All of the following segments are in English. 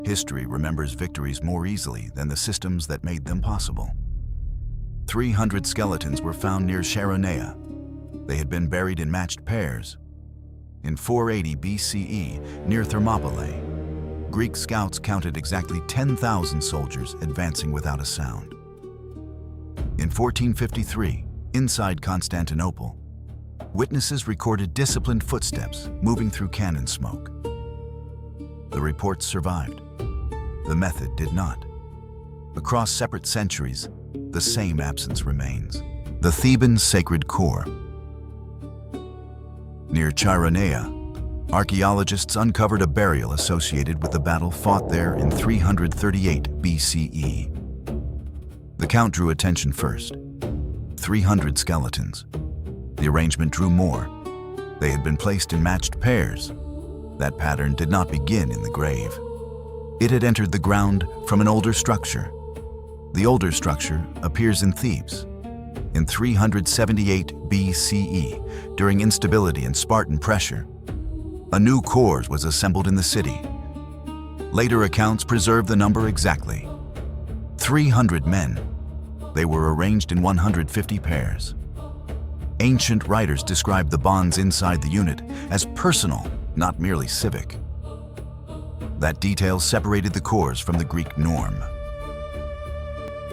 History remembers victories more easily than the systems that made them possible. 300 skeletons were found near Chaeronea. They had been buried in matched pairs. In 480 BCE, near Thermopylae, Greek scouts counted exactly 10,000 soldiers advancing without a sound. In 1453, inside Constantinople, witnesses recorded disciplined footsteps moving through cannon smoke. The reports survived. The method did not. Across separate centuries, the same absence remains. The Theban Sacred Core. Near Chaeronea, archaeologists uncovered a burial associated with the battle fought there in 338 BCE. The count drew attention first. 300 skeletons. The arrangement drew more. They had been placed in matched pairs. That pattern did not begin in the grave. It had entered the ground from an older structure. The older structure appears in Thebes. In 378 BCE, during instability and Spartan pressure, a new corps was assembled in the city. Later accounts preserve the number exactly. 300 men. They were arranged in 150 pairs. Ancient writers describe the bonds inside the unit as personal, not merely civic. That detail separated the corps from the Greek norm.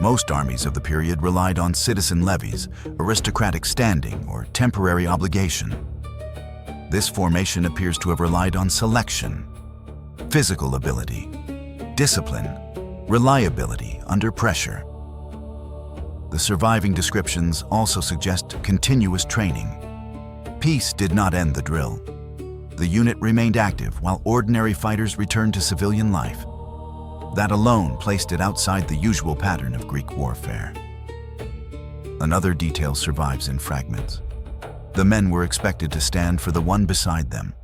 Most armies of the period relied on citizen levies, aristocratic standing, or temporary obligation. This formation appears to have relied on selection, physical ability, discipline, reliability under pressure. The surviving descriptions also suggest continuous training. Peace did not end the drill. The unit remained active while ordinary fighters returned to civilian life. That alone placed it outside the usual pattern of Greek warfare. Another detail survives in fragments. The men were expected to stand for the one beside them.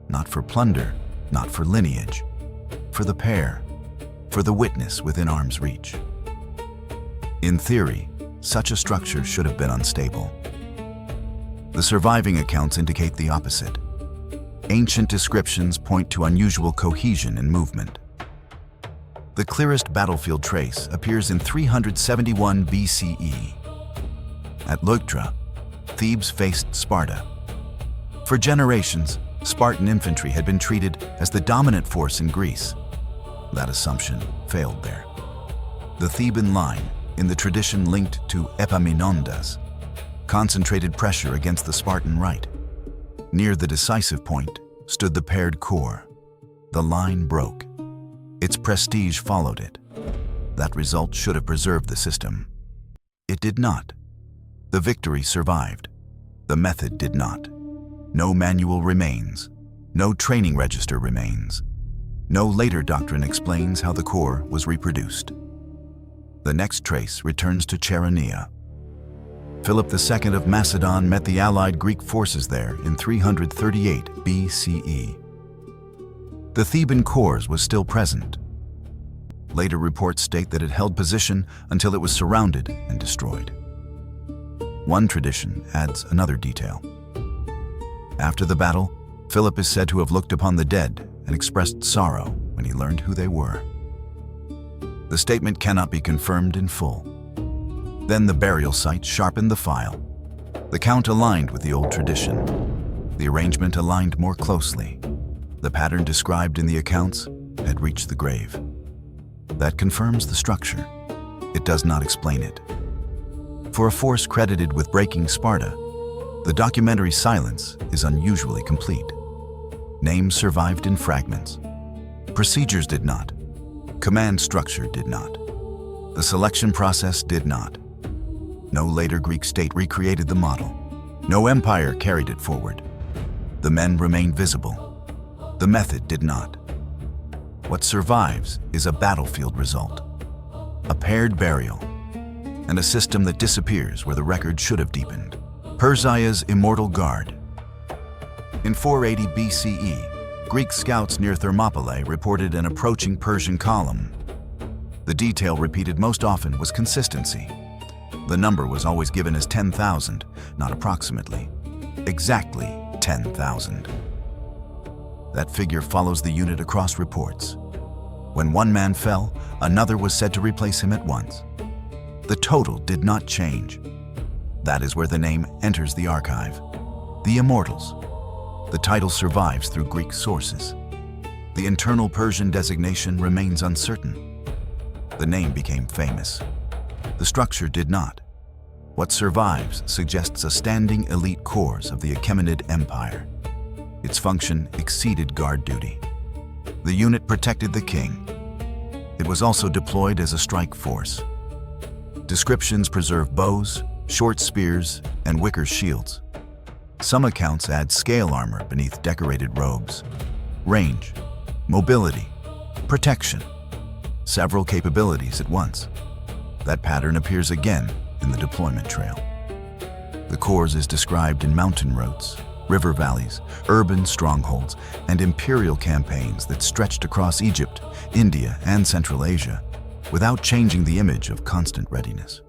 Not for plunder, not for lineage. For the pair, for the witness within arm's reach. In theory, such a structure should have been unstable. The surviving accounts indicate the opposite. Ancient descriptions point to unusual cohesion and movement. The clearest battlefield trace appears in 371 BCE. At Leuctra, Thebes faced Sparta. For generations, Spartan infantry had been treated as the dominant force in Greece. That assumption failed there. The Theban line, in the tradition linked to Epaminondas, concentrated pressure against the Spartan right. Near the decisive point stood the paired corps. The line broke. Its prestige followed it. That result should have preserved the system. It did not. The victory survived. The method did not. No manual remains. No training register remains. No later doctrine explains how the corps was reproduced. The next trace returns to Chaeronea. Philip II of Macedon met the allied Greek forces there in 338 BCE. The Theban corps was still present. Later reports state that it held position until it was surrounded and destroyed. One tradition adds another detail. After the battle, Philip is said to have looked upon the dead and expressed sorrow when he learned who they were. The statement cannot be confirmed in full. Then the burial site sharpened the file. The count aligned with the old tradition. The arrangement aligned more closely. The pattern described in the accounts had reached the grave. That confirms the structure. It does not explain it. For a force credited with breaking Sparta, the documentary silence is unusually complete. Names survived in fragments. Procedures did not. Command structure did not. The selection process did not. No later Greek state recreated the model. No empire carried it forward. The men remained visible. The method did not. What survives is a battlefield result, a paired burial, and a system that disappears where the record should have deepened. Persia's Immortal Guard. In 480 BCE, Greek scouts near Thermopylae reported an approaching Persian column. The detail repeated most often was consistency. The number was always given as 10,000, not approximately. Exactly 10,000. That figure follows the unit across reports. When one man fell, another was said to replace him at once. The total did not change. That is where the name enters the archive. The Immortals. The title survives through Greek sources. The internal Persian designation remains uncertain. The name became famous. The structure did not. What survives suggests a standing elite corps of the Achaemenid Empire. Its function exceeded guard duty. The unit protected the king. It was also deployed as a strike force. Descriptions preserve bows, short spears, and wicker shields. Some accounts add scale armor beneath decorated robes. Range, mobility, protection. Several capabilities at once. That pattern appears again in the deployment trail. The corps is described in mountain roads, river valleys, urban strongholds, and imperial campaigns that stretched across Egypt, India, and Central Asia, without changing the image of constant readiness.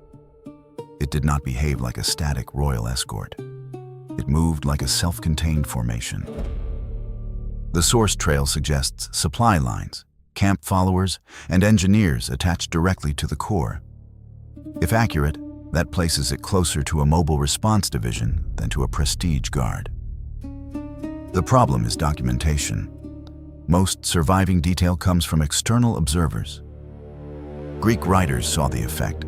It did not behave like a static royal escort. It moved like a self-contained formation. The source trail suggests supply lines, camp followers, and engineers attached directly to the corps. If accurate, that places it closer to a mobile response division than to a prestige guard. The problem is documentation. Most surviving detail comes from external observers. Greek writers saw the effect.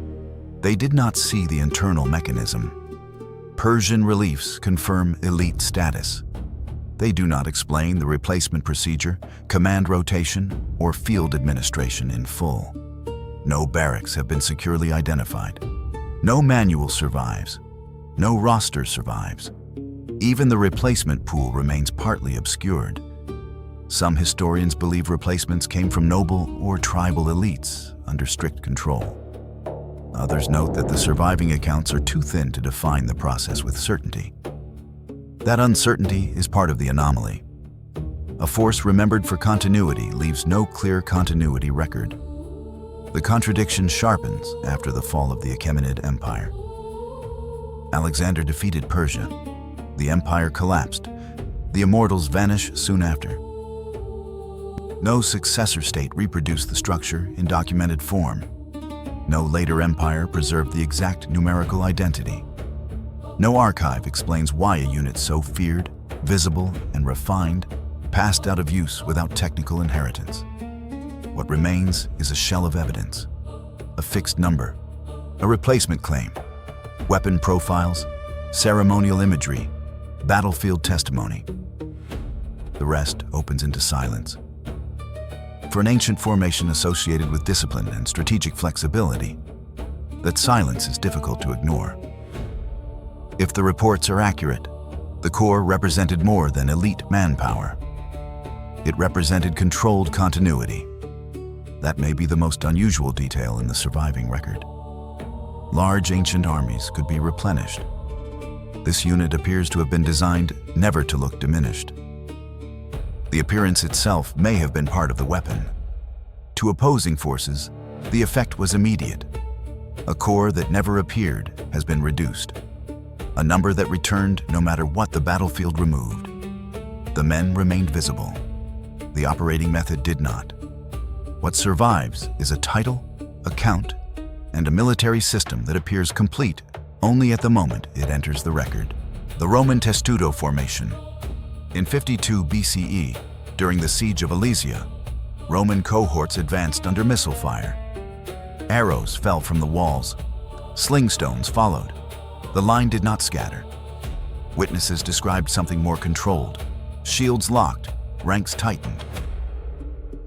They did not see the internal mechanism. Persian reliefs confirm elite status. They do not explain the replacement procedure, command rotation, or field administration in full. No barracks have been securely identified. No manual survives. No roster survives. Even the replacement pool remains partly obscured. Some historians believe replacements came from noble or tribal elites under strict control. Others note that the surviving accounts are too thin to define the process with certainty. That uncertainty is part of the anomaly. A force remembered for continuity leaves no clear continuity record. The contradiction sharpens after the fall of the Achaemenid Empire. Alexander defeated Persia. The empire collapsed. The Immortals vanish soon after. No successor state reproduced the structure in documented form. No later empire preserved the exact numerical identity. No archive explains why a unit so feared, visible, and refined passed out of use without technical inheritance. What remains is a shell of evidence, a fixed number, a replacement claim, weapon profiles, ceremonial imagery, battlefield testimony. The rest opens into silence. For an ancient formation associated with discipline and strategic flexibility, that silence is difficult to ignore. If the reports are accurate, the corps represented more than elite manpower. It represented controlled continuity. That may be the most unusual detail in the surviving record. Large ancient armies could be replenished. This unit appears to have been designed never to look diminished. The appearance itself may have been part of the weapon. To opposing forces, the effect was immediate. A corps that never appeared has been reduced. A number that returned no matter what the battlefield removed. The men remained visible. The operating method did not. What survives is a title, a count, and a military system that appears complete only at the moment it enters the record. The Roman Testudo Formation. In 52 BCE, during the siege of Alesia, Roman cohorts advanced under missile fire. Arrows fell from the walls. Sling stones followed. The line did not scatter. Witnesses described something more controlled. Shields locked, ranks tightened.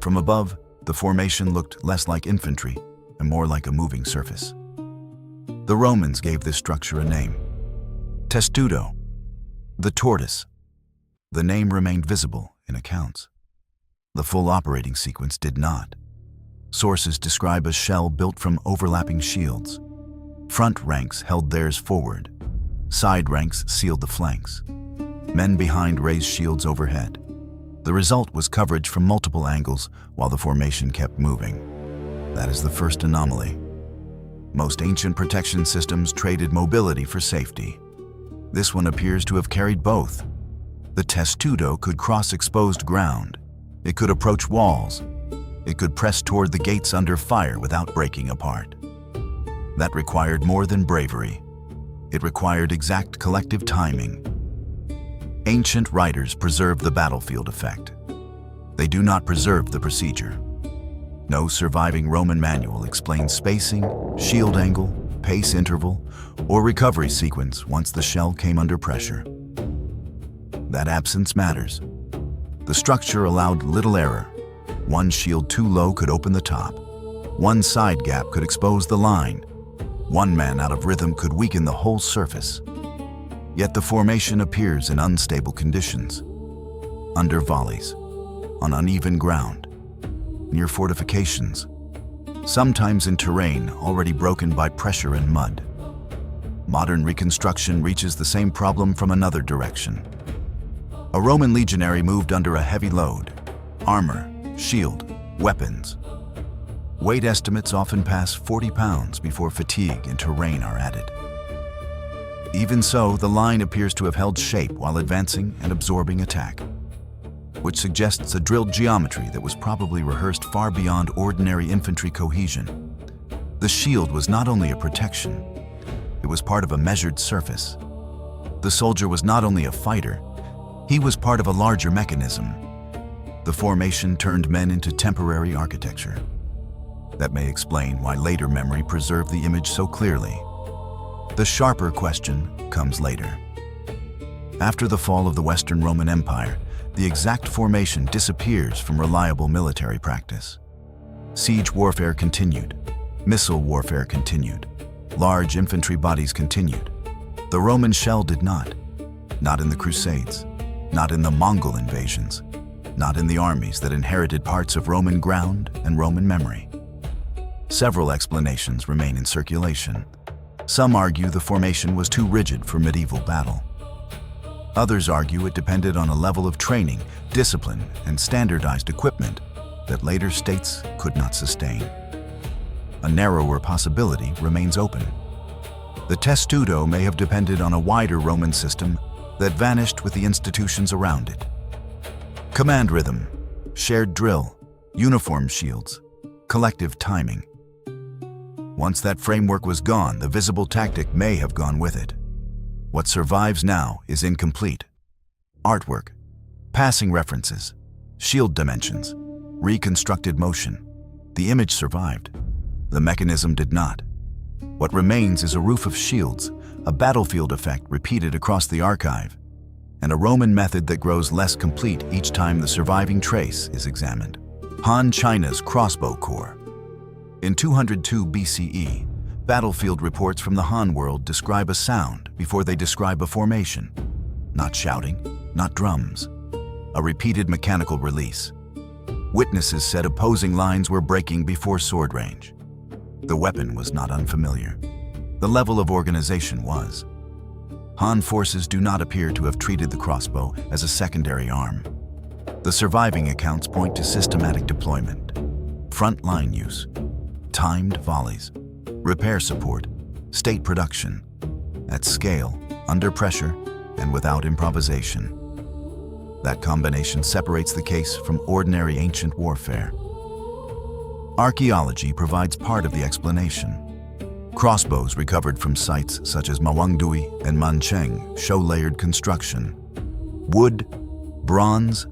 From above, the formation looked less like infantry and more like a moving surface. The Romans gave this structure a name. Testudo, the tortoise. The name remained visible in accounts. The full operating sequence did not. Sources describe a shell built from overlapping shields. Front ranks held theirs forward. Side ranks sealed the flanks. Men behind raised shields overhead. The result was coverage from multiple angles while the formation kept moving. That is the first anomaly. Most ancient protection systems traded mobility for safety. This one appears to have carried both. The testudo could cross exposed ground. It could approach walls. It could press toward the gates under fire without breaking apart. That required more than bravery. It required exact collective timing. Ancient writers preserve the battlefield effect. They do not preserve the procedure. No surviving Roman manual explains spacing, shield angle, pace interval, or recovery sequence once the shell came under pressure. That absence matters. The structure allowed little error. One shield too low could open the top. One side gap could expose the line. One man out of rhythm could weaken the whole surface. Yet the formation appears in unstable conditions, under volleys, on uneven ground, near fortifications, sometimes in terrain already broken by pressure and mud. Modern reconstruction reaches the same problem from another direction. A Roman legionary moved under a heavy load: armor, shield, weapons. Weight estimates often pass 40 pounds before fatigue and terrain are added. Even so, the line appears to have held shape while advancing and absorbing attack, which suggests a drilled geometry that was probably rehearsed far beyond ordinary infantry cohesion. The shield was not only a protection, it was part of a measured surface. The soldier was not only a fighter, he was part of a larger mechanism. The formation turned men into temporary architecture. That may explain why later memory preserved the image so clearly. The sharper question comes later. After the fall of the Western Roman Empire, the exact formation disappears from reliable military practice. Siege warfare continued. Missile warfare continued. Large infantry bodies continued. The Roman shell did not. Not in the Crusades. Not in the Mongol invasions. Not in the armies that inherited parts of Roman ground and Roman memory. Several explanations remain in circulation. Some argue the formation was too rigid for medieval battle. Others argue it depended on a level of training, discipline, and standardized equipment that later states could not sustain. A narrower possibility remains open. The testudo may have depended on a wider Roman system that vanished with the institutions around it. Command rhythm, shared drill, uniform shields, collective timing. Once that framework was gone, the visible tactic may have gone with it. What survives now is incomplete. Artwork, passing references, shield dimensions, reconstructed motion. The image survived. The mechanism did not. What remains is a roof of shields, a battlefield effect repeated across the archive, and a Roman method that grows less complete each time the surviving trace is examined. Han China's Crossbow Corps. In 202 BCE, battlefield reports from the Han world describe a sound before they describe a formation. Not shouting, not drums. A repeated mechanical release. Witnesses said opposing lines were breaking before sword range. The weapon was not unfamiliar. The level of organization was. Han forces do not appear to have treated the crossbow as a secondary arm. The surviving accounts point to systematic deployment, front line use, timed volleys, repair support, state production, at scale, under pressure, and without improvisation. That combination separates the case from ordinary ancient warfare. Archaeology provides part of the explanation. Crossbows recovered from sites such as Mawangdui and Mancheng show layered construction. Wood, bronze,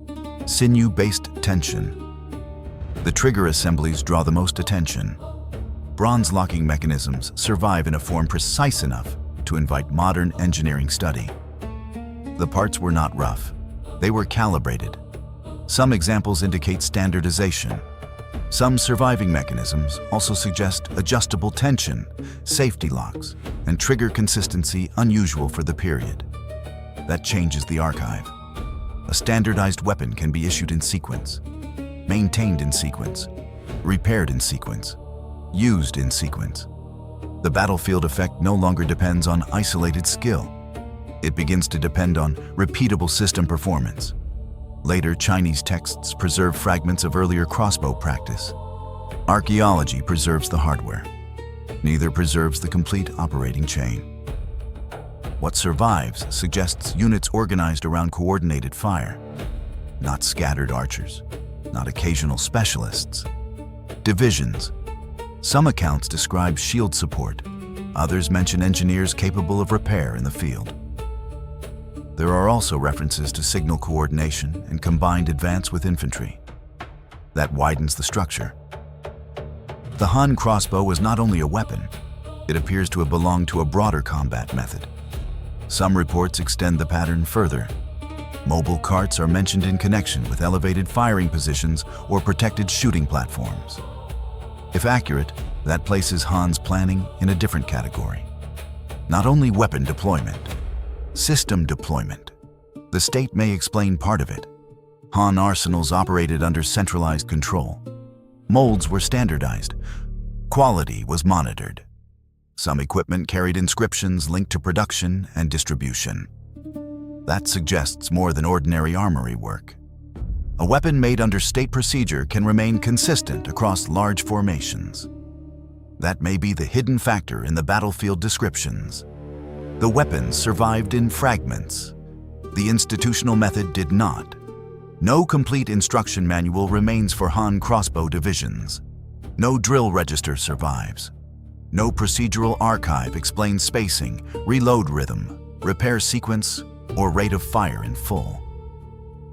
sinew-based tension. The trigger assemblies draw the most attention. Bronze locking mechanisms survive in a form precise enough to invite modern engineering study. The parts were not rough. They were calibrated. Some examples indicate standardization. Some surviving mechanisms also suggest adjustable tension, safety locks, and trigger consistency unusual for the period. That changes the archive. A standardized weapon can be issued in sequence, maintained in sequence, repaired in sequence, used in sequence. The battlefield effect no longer depends on isolated skill. It begins to depend on repeatable system performance. Later Chinese texts preserve fragments of earlier crossbow practice. Archaeology preserves the hardware. Neither preserves the complete operating chain. What survives suggests units organized around coordinated fire, not scattered archers, not occasional specialists, Divisions. Some accounts describe shield support. Others mention engineers capable of repair in the field. There are also references to signal coordination and combined advance with infantry. That widens the structure. The Han crossbow was not only a weapon, it appears to have belonged to a broader combat method. Some reports extend the pattern further. Mobile carts are mentioned in connection with elevated firing positions or protected shooting platforms. If accurate, that places Han's planning in a different category. Not only weapon deployment, system deployment. The state may explain part of it. Han arsenals operated under centralized control. Molds were standardized. Quality was monitored. Some equipment carried inscriptions linked to production and distribution. That suggests more than ordinary armory work. A weapon made under state procedure can remain consistent across large formations. That may be the hidden factor in the battlefield descriptions. The weapons survived in fragments. The institutional method did not. No complete instruction manual remains for Han crossbow divisions. No drill register survives. No procedural archive explains spacing, reload rhythm, repair sequence, or rate of fire in full.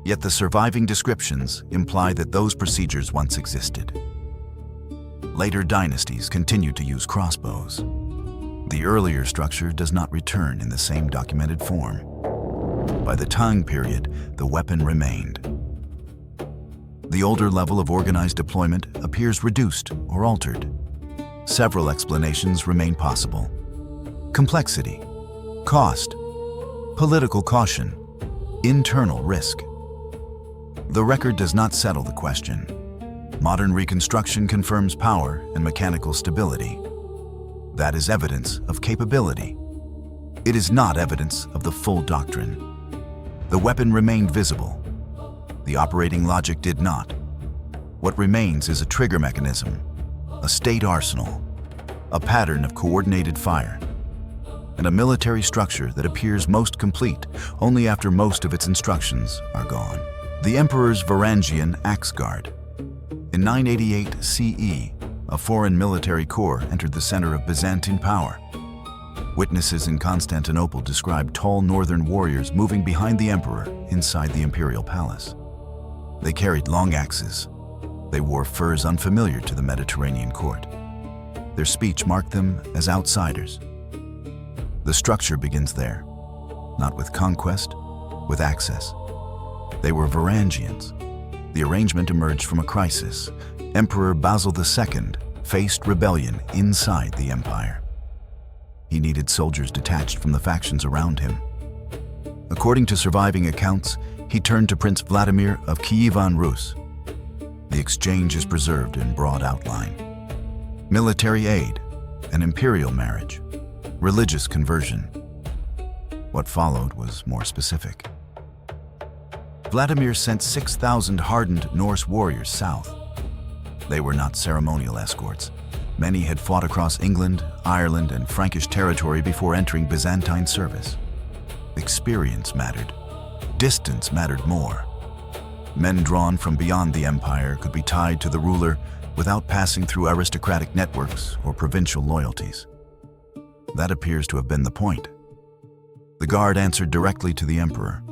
Yet the surviving descriptions imply that those procedures once existed. Later dynasties continued to use crossbows. The earlier structure does not return in the same documented form. By the Tang period, the weapon remained. The older level of organized deployment appears reduced or altered. Several explanations remain possible. Complexity, cost, political caution, internal risk. The record does not settle the question. Modern reconstruction confirms power and mechanical stability. That is evidence of capability. It is not evidence of the full doctrine. The weapon remained visible. The operating logic did not. What remains is a trigger mechanism, a state arsenal, a pattern of coordinated fire, and a military structure that appears most complete only after most of its instructions are gone. The Emperor's Varangian Axe Guard. In 988 CE, a foreign military corps entered the center of Byzantine power. Witnesses in Constantinople describe tall northern warriors moving behind the emperor inside the imperial palace. They carried long axes. They wore furs unfamiliar to the Mediterranean court. Their speech marked them as outsiders. The structure begins there, not with conquest, with access. They were Varangians. The arrangement emerged from a crisis. Emperor Basil II faced rebellion inside the empire. He needed soldiers detached from the factions around him. According to surviving accounts, he turned to Prince Vladimir of Kievan Rus. The exchange is preserved in broad outline. Military aid, an imperial marriage, religious conversion. What followed was more specific. Vladimir sent 6,000 hardened Norse warriors south. They were not ceremonial escorts. Many had fought across England, Ireland, and Frankish territory before entering Byzantine service. Experience mattered. Distance mattered more. Men drawn from beyond the empire could be tied to the ruler without passing through aristocratic networks or provincial loyalties. That appears to have been the point. The guard answered directly to the emperor,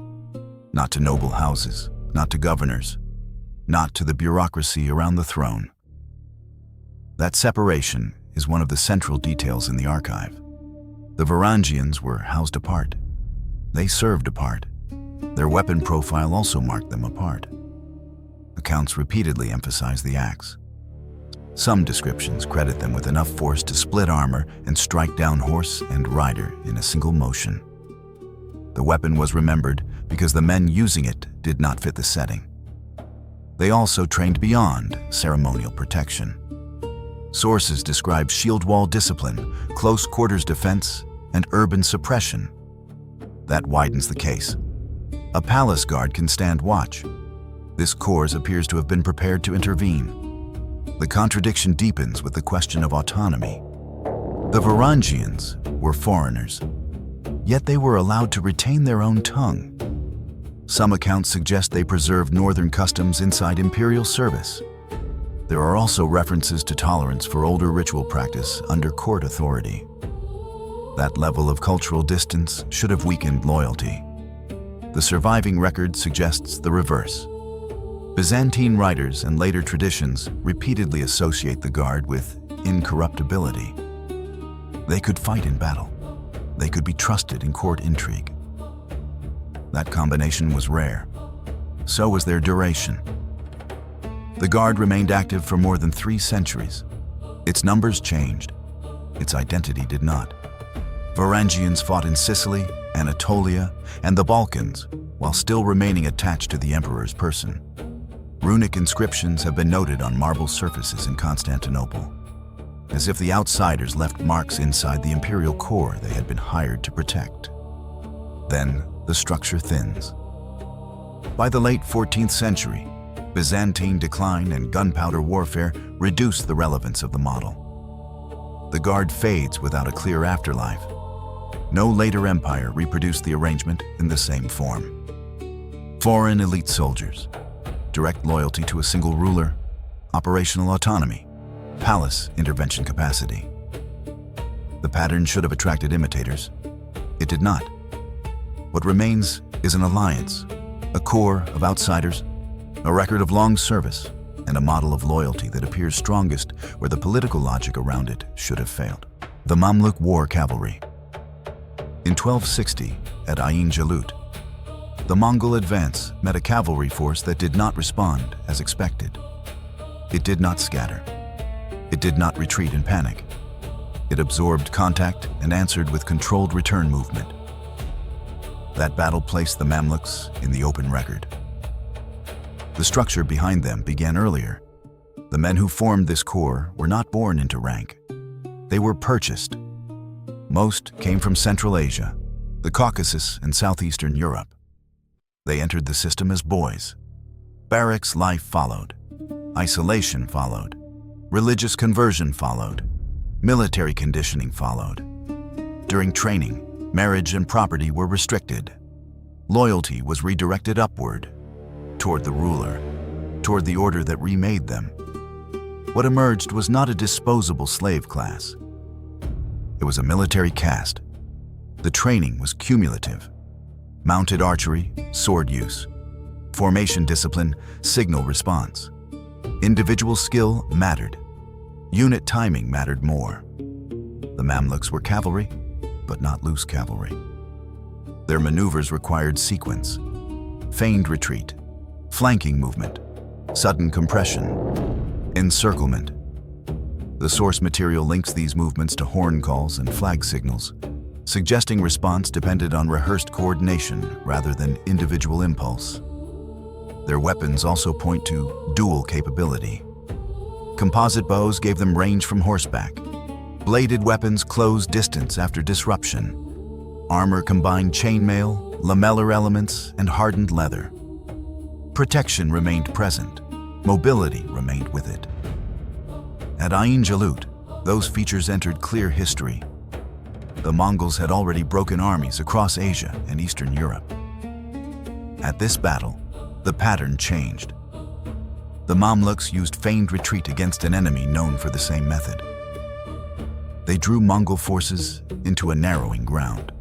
not to noble houses, not to governors, not to the bureaucracy around the throne. That separation is one of the central details in the archive. The Varangians were housed apart. They served apart. Their weapon profile also marked them apart. Accounts repeatedly emphasize the axe. Some descriptions credit them with enough force to split armor and strike down horse and rider in a single motion. The weapon was remembered because the men using it did not fit the setting. They also trained beyond ceremonial protection. Sources describe shield wall discipline, close quarters defense, and urban suppression. That widens the case. A palace guard can stand watch. This corps appears to have been prepared to intervene. The contradiction deepens with the question of autonomy. The Varangians were foreigners, yet they were allowed to retain their own tongue. Some accounts suggest they preserved northern customs inside imperial service. There are also references to tolerance for older ritual practice under court authority. That level of cultural distance should have weakened loyalty. The surviving record suggests the reverse. Byzantine writers and later traditions repeatedly associate the guard with incorruptibility. They could fight in battle. They could be trusted in court intrigue. That combination was rare. So was their duration. The guard remained active for more than 3 centuries. Its numbers changed. Its identity did not. Varangians fought in Sicily, Anatolia, and the Balkans, while still remaining attached to the emperor's person. Runic inscriptions have been noted on marble surfaces in Constantinople, as if the outsiders left marks inside the imperial core they had been hired to protect. Then, the structure thins. By the late 14th century, Byzantine decline and gunpowder warfare reduced the relevance of the model. The guard fades without a clear afterlife. No later empire reproduced the arrangement in the same form. Foreign elite soldiers, direct loyalty to a single ruler, operational autonomy, palace intervention capacity. The pattern should have attracted imitators. It did not. What remains is an alliance, a core of outsiders, a record of long service, and a model of loyalty that appears strongest where the political logic around it should have failed. The Mamluk war cavalry. In 1260, at Ain Jalut, the Mongol advance met a cavalry force that did not respond as expected. It did not scatter. It did not retreat in panic. It absorbed contact and answered with controlled return movement. That battle placed the Mamluks in the open record. The structure behind them began earlier. The men who formed this corps were not born into rank. They were purchased. Most came from Central Asia, the Caucasus, and southeastern Europe. They entered the system as boys. Barracks life followed. Isolation followed. Religious conversion followed. Military conditioning followed. During training, marriage and property were restricted. Loyalty was redirected upward, toward the ruler, toward the order that remade them. What emerged was not a disposable slave class. It was a military caste. The training was cumulative. Mounted archery, sword use, formation discipline, signal response. Individual skill mattered. Unit timing mattered more. The Mamluks were cavalry, but not loose cavalry. Their maneuvers required sequence, feigned retreat, flanking movement, sudden compression, encirclement. The source material links these movements to horn calls and flag signals, suggesting response depended on rehearsed coordination rather than individual impulse. Their weapons also point to dual capability. Composite bows gave them range from horseback. Bladed weapons closed distance after disruption. Armor combined chainmail, lamellar elements, and hardened leather. Protection remained present. Mobility remained with it. At Ain Jalut, those features entered clear history. The Mongols had already broken armies across Asia and Eastern Europe. At this battle, the pattern changed. The Mamluks used feigned retreat against an enemy known for the same method. They drew Mongol forces into a narrowing ground.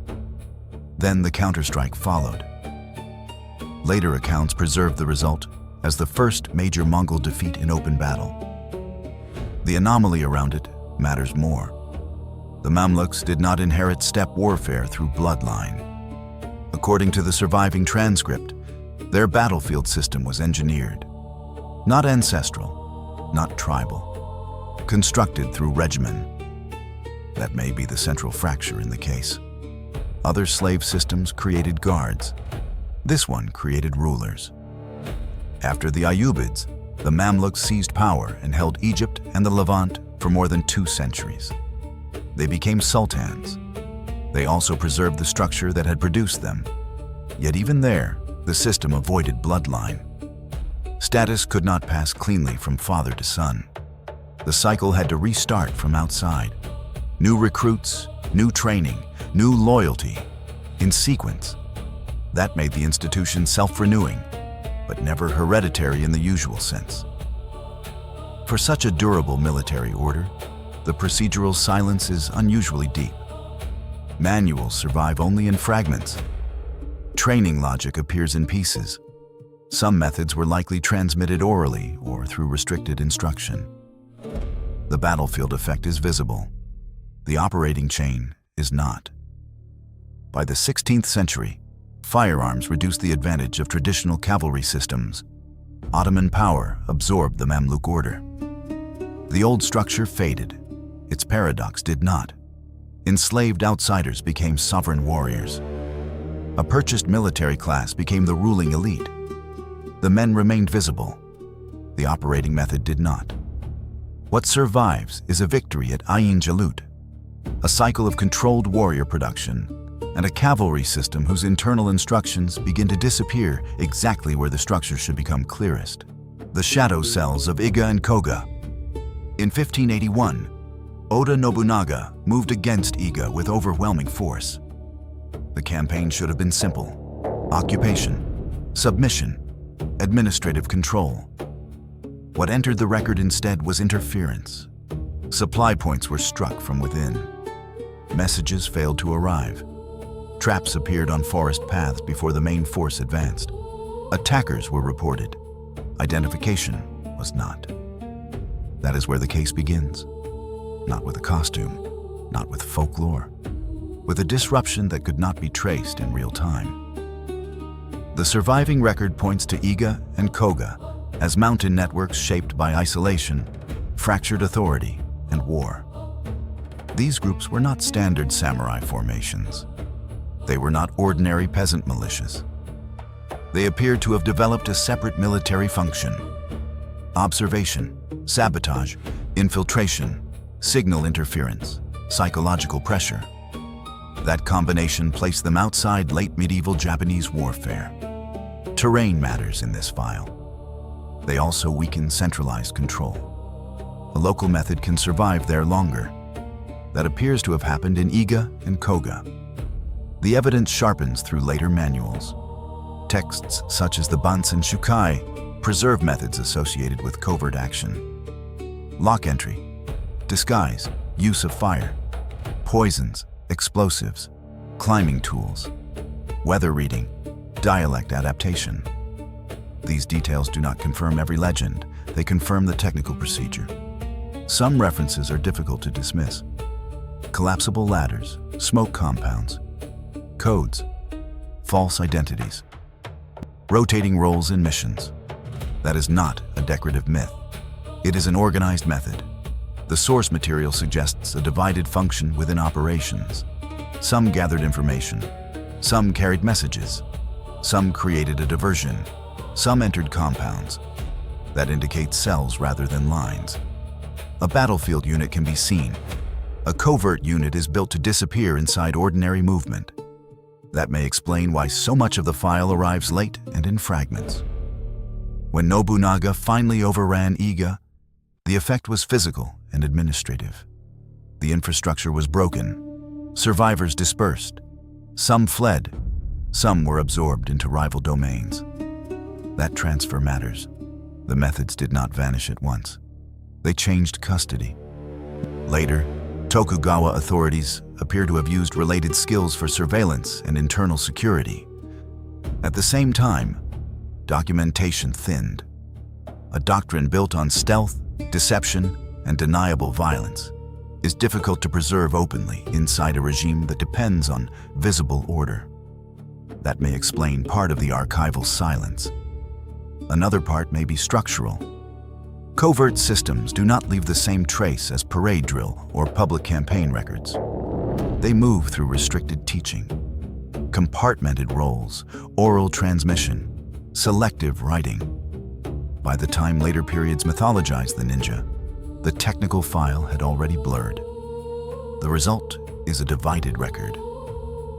Then the counterstrike followed. Later accounts preserved the result as the first major Mongol defeat in open battle. The anomaly around it matters more. The Mamluks did not inherit steppe warfare through bloodline. According to the surviving transcript, their battlefield system was engineered. Not ancestral, not tribal. Constructed through regimen. That may be the central fracture in the case. Other slave systems created guards. This one created rulers. After the Ayyubids, the Mamluks seized power and held Egypt and the Levant for more than 2 centuries. They became sultans. They also preserved the structure that had produced them. Yet even there, the system avoided bloodline. Status could not pass cleanly from father to son. The cycle had to restart from outside. New recruits, new training, new loyalty, in sequence. That made the institution self-renewing, but never hereditary in the usual sense. For such a durable military order, the procedural silence is unusually deep. Manuals survive only in fragments. Training logic appears in pieces. Some methods were likely transmitted orally or through restricted instruction. The battlefield effect is visible. The operating chain is not. By the 16th century, firearms reduced the advantage of traditional cavalry systems. Ottoman power absorbed the Mamluk order. The old structure faded. Its paradox did not. Enslaved outsiders became sovereign warriors. A purchased military class became the ruling elite. The men remained visible. The operating method did not. What survives is a victory at Ain Jalut, a cycle of controlled warrior production, and a cavalry system whose internal instructions begin to disappear exactly where the structure should become clearest. The shadow cells of Iga and Koga. In 1581, Oda Nobunaga moved against Iga with overwhelming force. The campaign should have been simple: occupation, submission, administrative control. What entered the record instead was interference. Supply points were struck from within. Messages failed to arrive. Traps appeared on forest paths before the main force advanced. Attackers were reported. Identification was not. That is where the case begins. Not with a costume, not with folklore, with a disruption that could not be traced in real time. The surviving record points to Iga and Koga as mountain networks shaped by isolation, fractured authority, and war. These groups were not standard samurai formations. They were not ordinary peasant militias. They appeared to have developed a separate military function: observation, sabotage, infiltration, signal interference, psychological pressure. That combination placed them outside late medieval Japanese warfare. Terrain matters in this file. They also weaken centralized control. A local method can survive there longer. That appears to have happened in Iga and Koga. The evidence sharpens through later manuals. Texts such as the Bans and Shukai preserve methods associated with covert action. Lock entry, disguise, use of fire, poisons, explosives, climbing tools, weather reading, dialect adaptation. These details do not confirm every legend, they confirm the technical procedure. Some references are difficult to dismiss. Collapsible ladders, smoke compounds, codes, false identities, rotating roles in missions. That is not a decorative myth. It is an organized method. The source material suggests a divided function within operations. Some gathered information, some carried messages, some created a diversion, some entered compounds. That indicates cells rather than lines. A battlefield unit can be seen. A covert unit is built to disappear inside ordinary movement. That may explain why so much of the file arrives late and in fragments. When Nobunaga finally overran Iga, the effect was physical and administrative. The infrastructure was broken. Survivors dispersed. Some fled. Some were absorbed into rival domains. That transfer matters. The methods did not vanish at once. They changed custody. Later, Tokugawa authorities appear to have used related skills for surveillance and internal security. At the same time, documentation thinned. A doctrine built on stealth, deception, and deniable violence is difficult to preserve openly inside a regime that depends on visible order. That may explain part of the archival silence. Another part may be structural. Covert systems do not leave the same trace as parade drill or public campaign records. They move through restricted teaching, compartmented roles, oral transmission, selective writing. By the time later periods mythologized the ninja, the technical file had already blurred. The result is a divided record.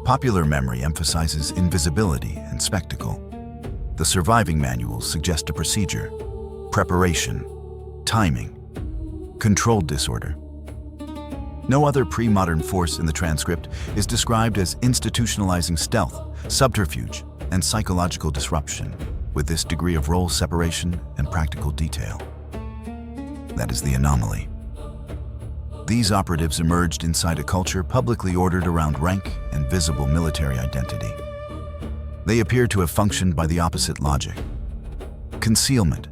Popular memory emphasizes invisibility and spectacle. The surviving manuals suggest a procedure, preparation, timing, controlled disorder. No other pre-modern force in the transcript is described as institutionalizing stealth, subterfuge, and psychological disruption with this degree of role separation and practical detail. That is the anomaly. These operatives emerged inside a culture publicly ordered around rank and visible military identity. They appear to have functioned by the opposite logic: concealment,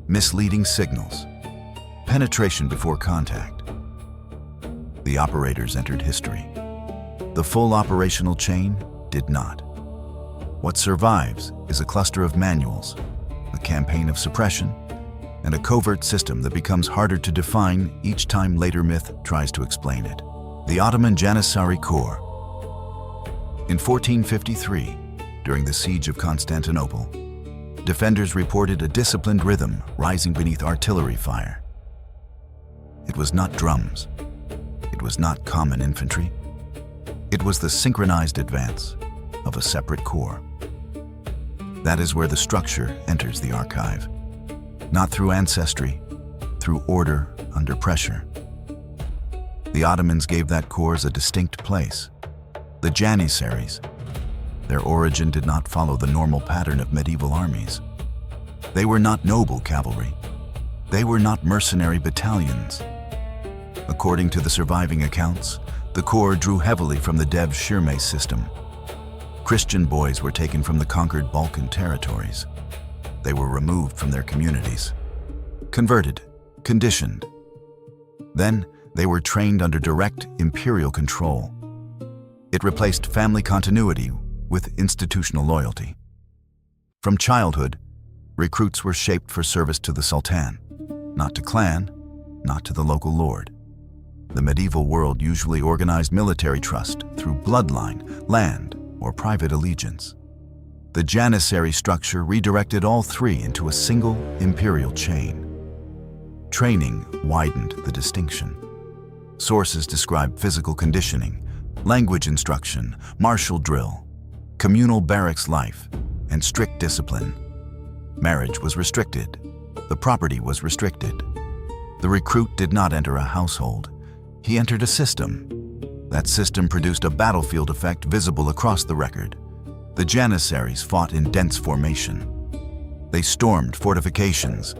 misleading signals, penetration before contact. The operators entered history. The full operational chain did not. What survives is a cluster of manuals, a campaign of suppression, and a covert system that becomes harder to define each time later myth tries to explain it. The Ottoman Janissary Corps. In 1453, during the siege of Constantinople, defenders reported a disciplined rhythm rising beneath artillery fire. It was not drums. It was not common infantry. It was the synchronized advance of a separate corps. That is where the structure enters the archive. Not through ancestry, through order under pressure. The Ottomans gave that corps a distinct place. The Janissaries. Their origin did not follow the normal pattern of medieval armies. They were not noble cavalry. They were not mercenary battalions. According to the surviving accounts, the corps drew heavily from the Dev Shirme system. Christian boys were taken from the conquered Balkan territories. They were removed from their communities, converted, conditioned. Then they were trained under direct imperial control. It replaced family continuity with institutional loyalty. From childhood, recruits were shaped for service to the Sultan, not to clan, not to the local lord. The medieval world usually organized military trust through bloodline, land, or private allegiance. The Janissary structure redirected all three into a single imperial chain. Training widened the distinction. Sources describe physical conditioning, language instruction, martial drill, communal barracks life, and strict discipline. Marriage was restricted. The property was restricted. The recruit did not enter a household. He entered a system. That system produced a battlefield effect visible across the record. The Janissaries fought in dense formation. They stormed fortifications.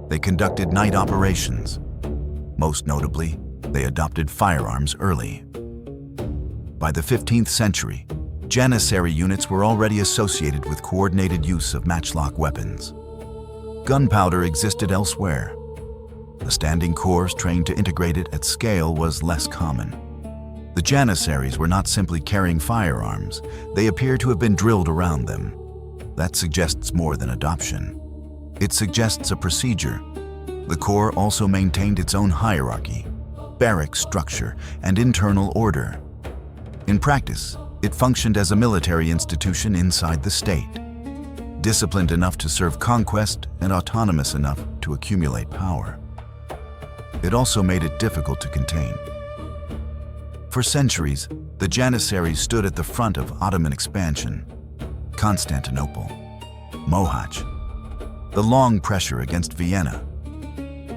They conducted night operations. Most notably, they adopted firearms early. By the 15th century, Janissary units were already associated with coordinated use of matchlock weapons. Gunpowder existed elsewhere. The standing corps trained to integrate it at scale was less common. The Janissaries were not simply carrying firearms, they appear to have been drilled around them. That suggests more than adoption. It suggests a procedure. The corps also maintained its own hierarchy, barrack structure, and internal order. In practice, it functioned as a military institution inside the state, disciplined enough to serve conquest and autonomous enough to accumulate power. It also made it difficult to contain. For centuries, the Janissaries stood at the front of Ottoman expansion. Constantinople, Mohacs, the long pressure against Vienna.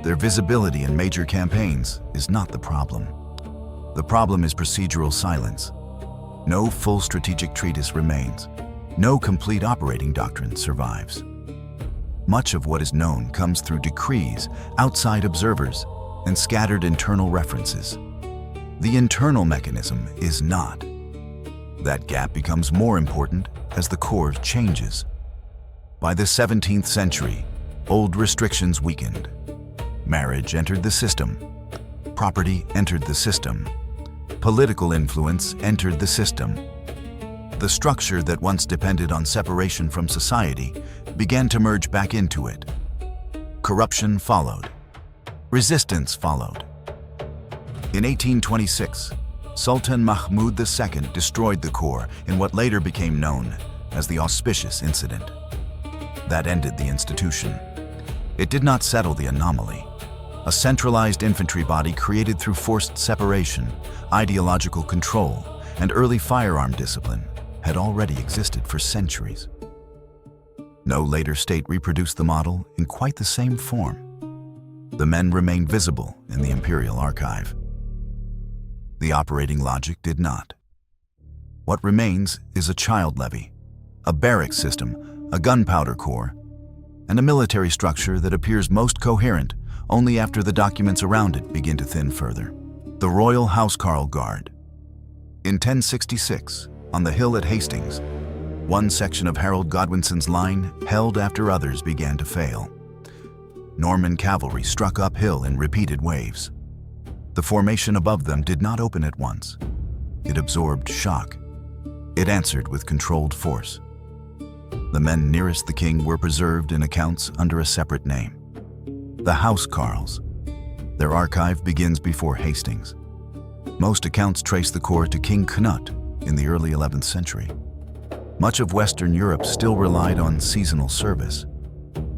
Their visibility in major campaigns is not the problem. The problem is procedural silence. No full strategic treatise remains. No complete operating doctrine survives. Much of what is known comes through decrees, outside observers, and scattered internal references. The internal mechanism is not. That gap becomes more important as the corps changes. By the 17th century, old restrictions weakened. Marriage entered the system. Property entered the system. Political influence entered the system. The structure that once depended on separation from society began to merge back into it. Corruption followed. Resistance followed. In 1826, Sultan Mahmud II destroyed the corps in what later became known as the Auspicious Incident. That ended the institution. It did not settle the anomaly. A centralized infantry body created through forced separation, ideological control, and early firearm discipline had already existed for centuries. No later state reproduced the model in quite the same form. The men remained visible in the imperial archive. The operating logic did not. What remains is a child levy, a barrack system, a gunpowder corps, and a military structure that appears most coherent only after the documents around it begin to thin further. The Royal Housecarl Guard. In 1066, on the hill at Hastings, one section of Harold Godwinson's line held after others began to fail. Norman cavalry struck uphill in repeated waves. The formation above them did not open at once. It absorbed shock. It answered with controlled force. The men nearest the king were preserved in accounts under a separate name: the Housecarls. Their archive begins before Hastings. Most accounts trace the corps to King Canute in the early 11th century. Much of Western Europe still relied on seasonal service.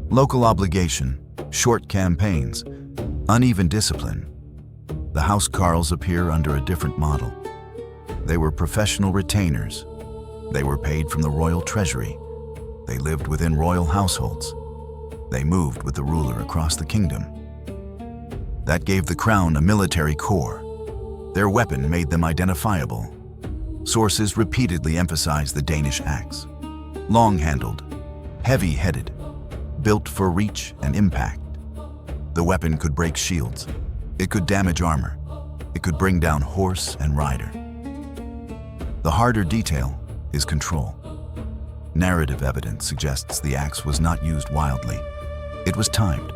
Local obligation, short campaigns, uneven discipline. The Housecarls appear under a different model. They were professional retainers. They were paid from the royal treasury. They lived within royal households. They moved with the ruler across the kingdom. That gave the crown a military corps. Their weapon made them identifiable. Sources repeatedly emphasize the Danish axe. Long-handled, heavy-headed, built for reach and impact. The weapon could break shields. It could damage armor. It could bring down horse and rider. The harder detail is control. Narrative evidence suggests the axe was not used wildly. It was timed,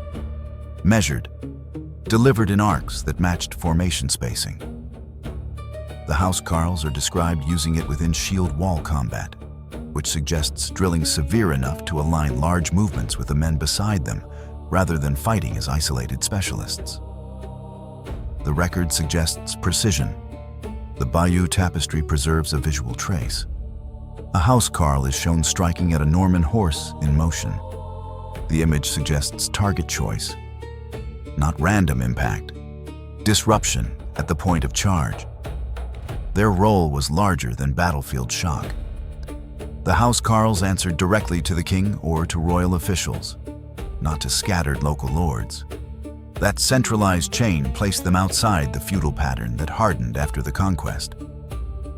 measured, delivered in arcs that matched formation spacing. The Housecarls are described using it within shield wall combat, which suggests drilling severe enough to align large movements with the men beside them, rather than fighting as isolated specialists. The record suggests precision. The Bayeux tapestry preserves a visual trace. A Housecarl is shown striking at a Norman horse in motion. The image suggests target choice, not random impact, disruption at the point of charge. Their role was larger than battlefield shock. The Housecarls answered directly to the king or to royal officials, not to scattered local lords. That centralized chain placed them outside the feudal pattern that hardened after the conquest.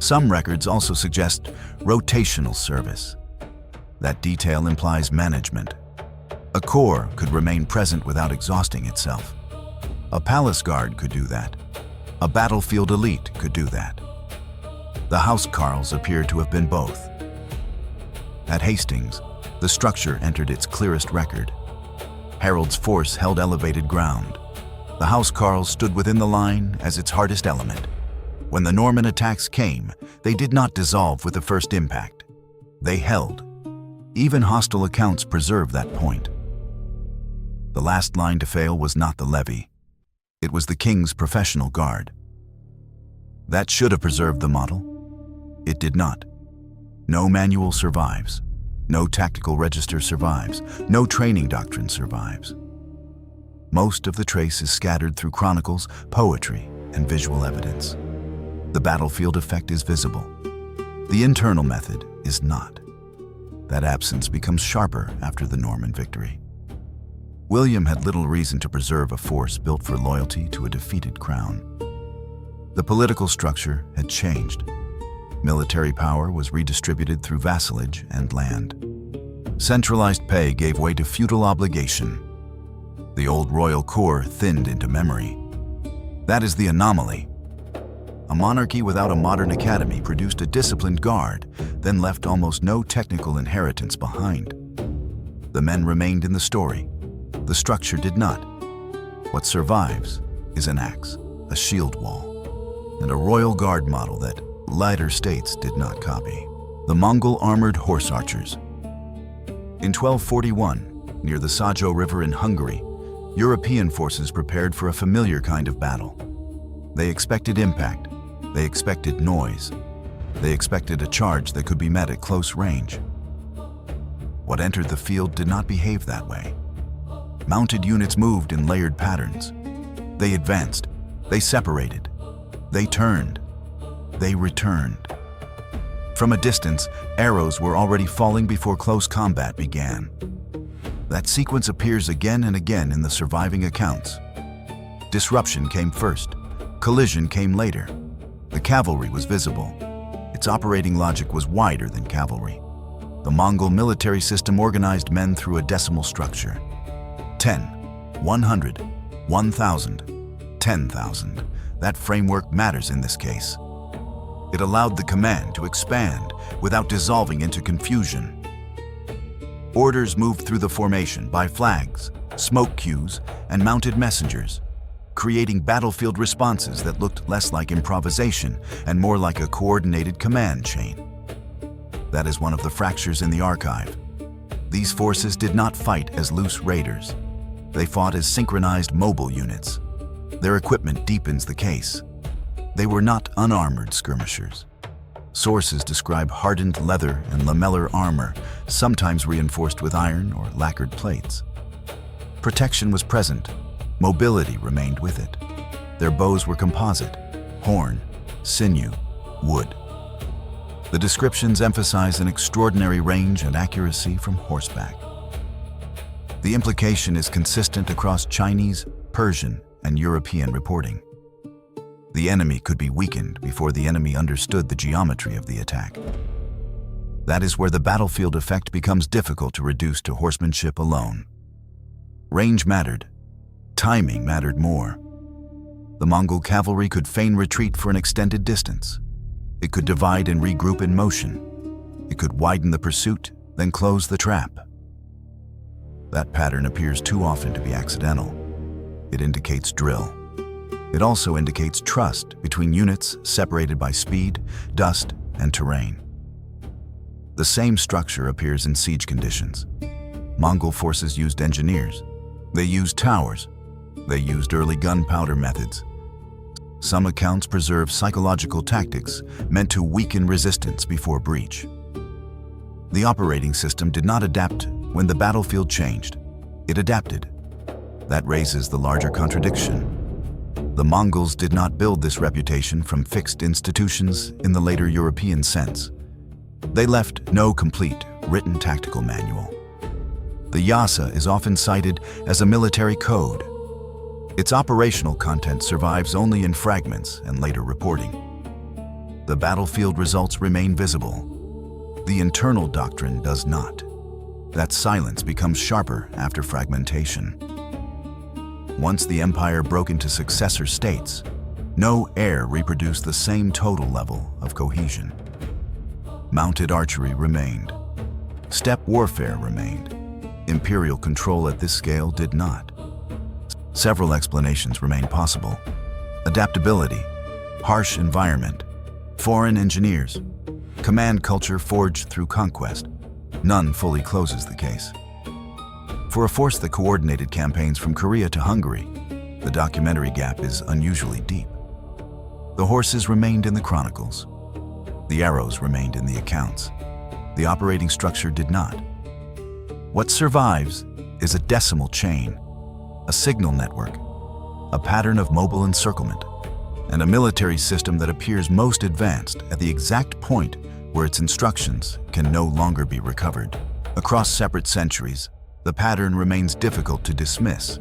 Some records also suggest rotational service. That detail implies management. A corps could remain present without exhausting itself. A palace guard could do that. A battlefield elite could do that. The Housecarls appear to have been both. At Hastings, the structure entered its clearest record. Harold's force held elevated ground. The Housecarls stood within the line as its hardest element. When the Norman attacks came, they did not dissolve with the first impact. They held. Even hostile accounts preserve that point. The last line to fail was not the levy. It was the king's professional guard. That should have preserved the model. It did not. No manual survives. No tactical register survives. No training doctrine survives. Most of the trace is scattered through chronicles, poetry, and visual evidence. The battlefield effect is visible. The internal method is not. That absence becomes sharper after the Norman victory. William had little reason to preserve a force built for loyalty to a defeated crown. The political structure had changed. Military power was redistributed through vassalage and land. Centralized pay gave way to feudal obligation. The old royal corps thinned into memory. That is the anomaly. A monarchy without a modern academy produced a disciplined guard, then left almost no technical inheritance behind. The men remained in the story. The structure did not. What survives is an axe, a shield wall, and a royal guard model that lighter states did not copy. The Mongol armored horse archers. In 1241, near the Sajo River in Hungary, European forces prepared for a familiar kind of battle. They expected impact. They expected noise. They expected a charge that could be met at close range. What entered the field did not behave that way. Mounted units moved in layered patterns. They advanced. They separated. They turned. They returned. From a distance, arrows were already falling before close combat began. That sequence appears again and again in the surviving accounts. Disruption came first. Collision came later. The cavalry was visible. Its operating logic was wider than cavalry. The Mongol military system organized men through a decimal structure. 10, 100, 1,000, 10,000. That framework matters in this case. It allowed the command to expand without dissolving into confusion. Orders moved through the formation by flags, smoke cues, and mounted messengers, creating battlefield responses that looked less like improvisation and more like a coordinated command chain. That is one of the fractures in the archive. These forces did not fight as loose raiders. They fought as synchronized mobile units. Their equipment deepens the case. They were not unarmored skirmishers. Sources describe hardened leather and lamellar armor, sometimes reinforced with iron or lacquered plates. Protection was present. Mobility remained with it. Their bows were composite, horn, sinew, wood. The descriptions emphasize an extraordinary range and accuracy from horseback. The implication is consistent across Chinese, Persian, and European reporting. The enemy could be weakened before the enemy understood the geometry of the attack. That is where the battlefield effect becomes difficult to reduce to horsemanship alone. Range mattered. Timing mattered more. The Mongol cavalry could feign retreat for an extended distance. It could divide and regroup in motion. It could widen the pursuit, then close the trap. That pattern appears too often to be accidental. It indicates drill. It also indicates trust between units separated by speed, dust, and terrain. The same structure appears in siege conditions. Mongol forces used engineers. They used towers. They used early gunpowder methods. Some accounts preserve psychological tactics meant to weaken resistance before breach. The operating system did not adapt when the battlefield changed. It adapted. That raises the larger contradiction. The Mongols did not build this reputation from fixed institutions in the later European sense. They left no complete, written tactical manual. The Yasa is often cited as a military code. Its operational content survives only in fragments and later reporting. The battlefield results remain visible. The internal doctrine does not. That silence becomes sharper after fragmentation. Once the empire broke into successor states, no heir reproduced the same total level of cohesion. Mounted archery remained. Steppe warfare remained. Imperial control at this scale did not. Several explanations remain possible. Adaptability, harsh environment, foreign engineers, command culture forged through conquest. None fully closes the case. For a force that coordinated campaigns from Korea to Hungary, the documentary gap is unusually deep. The horses remained in the chronicles. The arrows remained in the accounts. The operating structure did not. What survives is a decimal chain, a signal network, a pattern of mobile encirclement, and a military system that appears most advanced at the exact point where its instructions can no longer be recovered. Across separate centuries, the pattern remains difficult to dismiss.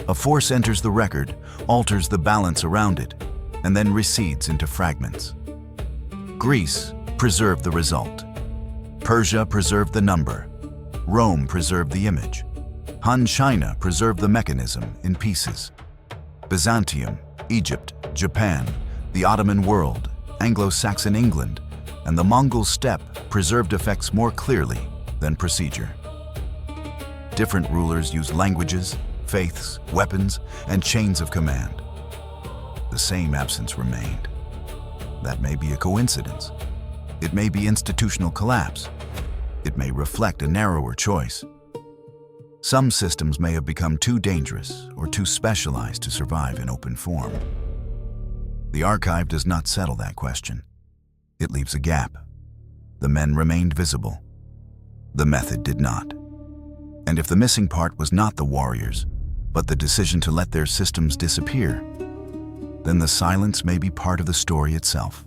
A force enters the record, alters the balance around it, and then recedes into fragments. Greece preserved the result. Persia preserved the number. Rome preserved the image. Han China preserved the mechanism in pieces. Byzantium, Egypt, Japan, the Ottoman world, Anglo-Saxon England, and the Mongol steppe preserved effects more clearly than procedure. Different rulers used languages, faiths, weapons, and chains of command. The same absence remained. That may be a coincidence. It may be institutional collapse. It may reflect a narrower choice. Some systems may have become too dangerous or too specialized to survive in open form. The archive does not settle that question. It leaves a gap. The men remained visible. The method did not. And if the missing part was not the warriors, but the decision to let their systems disappear, then the silence may be part of the story itself.